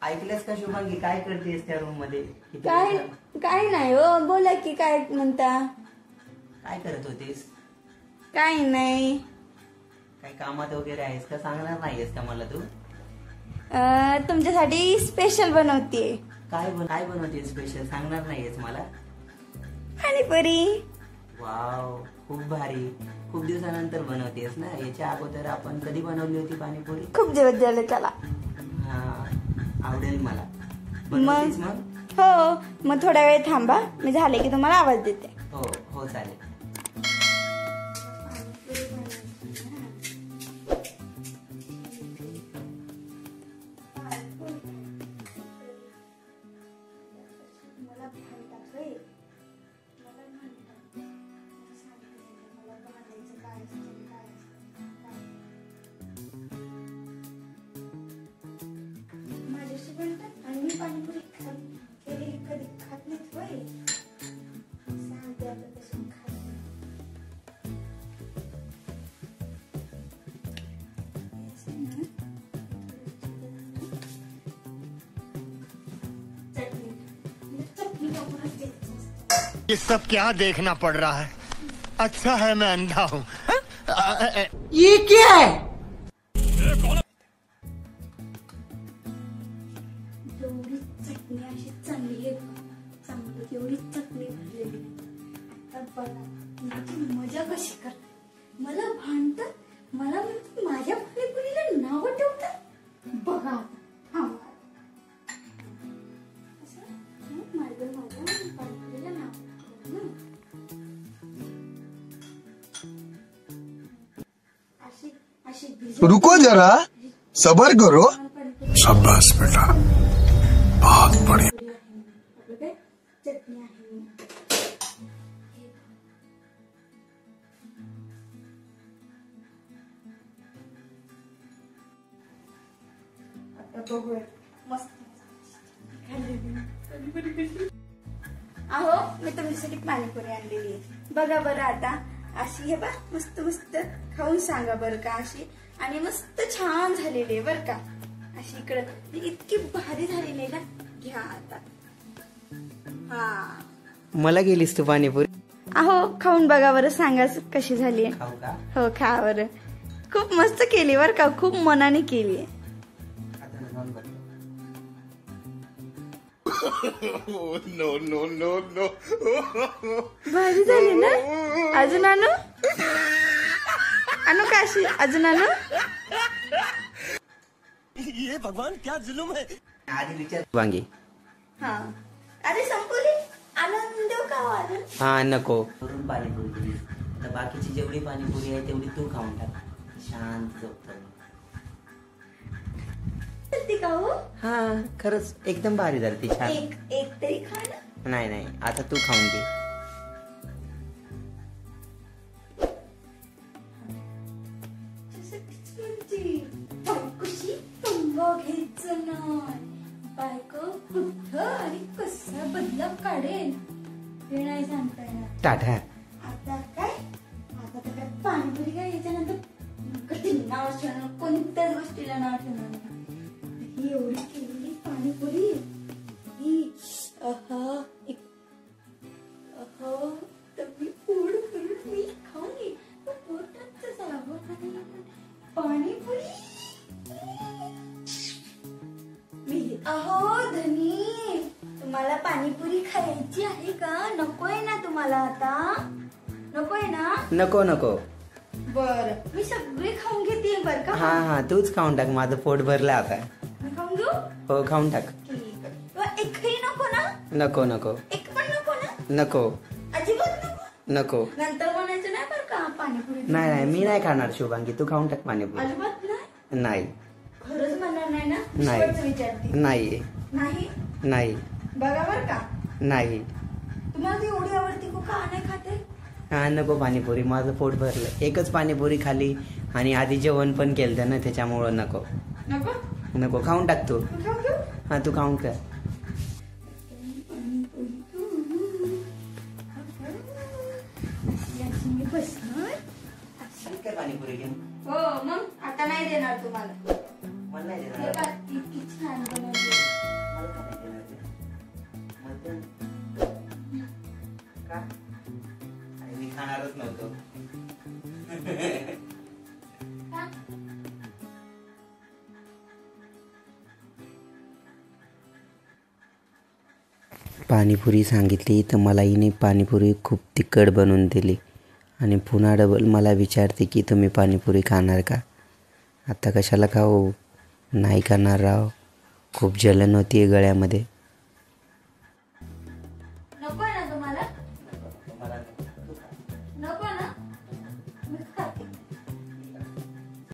ऐकलंस का शुभांगी, काय करतेस त्या रूम मध्ये? काय नाही हो, बोला की काय म्हणता. काय करत होतीस? काय नाही. काही कामात वगैरे आहेस का? सांगणार नाहीयेस का मला तू? तुमच्यासाठी स्पेशल बनवते. काय बनवते स्पेशल? सांगणार नाहीयेस मला? पाणीपुरी. वाव, खूप भारी. खूप दिवसानंतर बनवतेस ना? याच्या अगोदर आपण कधी बनवली होती पाणीपुरी? खूप दिवस झाले त्याला. हा, आवडेल मला. मग हो, मग थोडा वेळ थांबा, मी झाले की तुम्हाला आवाज देते. हो चालेल. ये सब क्या देखना पड़ रहा है? अच्छा है मैं अंधा हूँ. ये क्या है? एवढी चटणी अशी चांगली आहे, चांगली एवढी चटणी भरलेली. आता बघा माझी मजा कशी करते. मला भांडतात, मला म्हणतात माझ्या पाणीपुरीला नाव ठेवतात. बघा हा माझ्या पाणीपुरीला नाव. रुको जरा, सबर करो. शाबाश बेटा, बहुत बढ़िया. चटणी आहे. आता बघूया मस्त. अहो, मी तुमच्यासाठी पाणीपुरी आणलेली आहे. बघा बरं आता अशी हे बा, मस्त मस्त खाऊन सांगा बरं का. अशी आणि मस्त छान झालेली आहे बरं का. अशी इकडं इतकी भारी झालेली आहे ना. घ्या आता. हा, मला गेलीस तू पाणीपुरी? अहो, खाऊन बघा बरं, सांगा कशी झाली. खाऊ का? हो, खा बरं. खूप मस्त केली बरं का, खूप मनाने केली. No no no no. भारी झाली ना. अजून आणू का अशी? अजून आणू? ये भगवान क्या जुलूम है. आधी विचार वांगी. हा, अरे संपवली. आनंद देऊ का अजून? हा नको. करून पाणीपुरी. तर बाकीची जेवढी पाणीपुरी आहे तेवढी तू खाऊन टाक. शांत झोप. का हो? हा, खरंच एकदम भारी झाली ती. छान. एक तरी खा ना. नाही, आता तू खाऊन घे. घ्यायचं नाही. बायको कुठं आणि कसं बदला काढेल ते नाही सांगता येणार. टाटा. आता काय पाणीपुरी काय याच्यानंतर कधी नाव ठेवणार, कोणत्याच गोष्टीला नाव ठेवणार नाही. ही एवढी केलेली पाणीपुरी ही मी पोट भरून मी खाऊन घे. पोटात पाणीपुरी. अहो धनी, तुम्हाला पाणीपुरी खायची आहे का? नकोय ना तुम्हाला आता? नकोय ना? नको. बर, मी सगळे खाऊन घेते बर का. हा, तूच खाऊन टाक. माझं पोट भरलं आता. मी खाऊन घेऊ? हो, खाऊन टाक. एकही नको ना? नको. एक पण नको ना? नको. अजिबात नको. नंतर म्हणायचं नाही बर का पाणीपुरी. नाही, मी नाही खाणार शुभांगी. तू खाऊन टाक पाणीपुरी. अजिबात नाही. खरंच म्हणणार नाही ना? नाही. विचारते. नाही. बघा बर का. नाही. तुम्हाला ती एवढी आवडती का नाही खाते? हा, नको पाणीपुरी. माझं पोट भरलं. एकच पाणीपुरी खाली आणि आधी जेवण पण केलं ना, त्याच्यामुळं नको. खाऊन टाक तू. हा, तू खाऊन कर. पाणीपुरी घेऊन. हो, मग आता नाही देणार तुम्हाला. मला नाही देणार. इतकी छान बनवली. पाणीपुरी सांगितली तर मला हिने पाणीपुरी खूप तिखट बनवून दिली आणि पुन्हा डबल मला विचारते की तुम्ही पाणीपुरी खाणार का. आता कशाला खाऊ, नाही खाणार राव. खूप जलन होती आहे गळ्यामध्ये.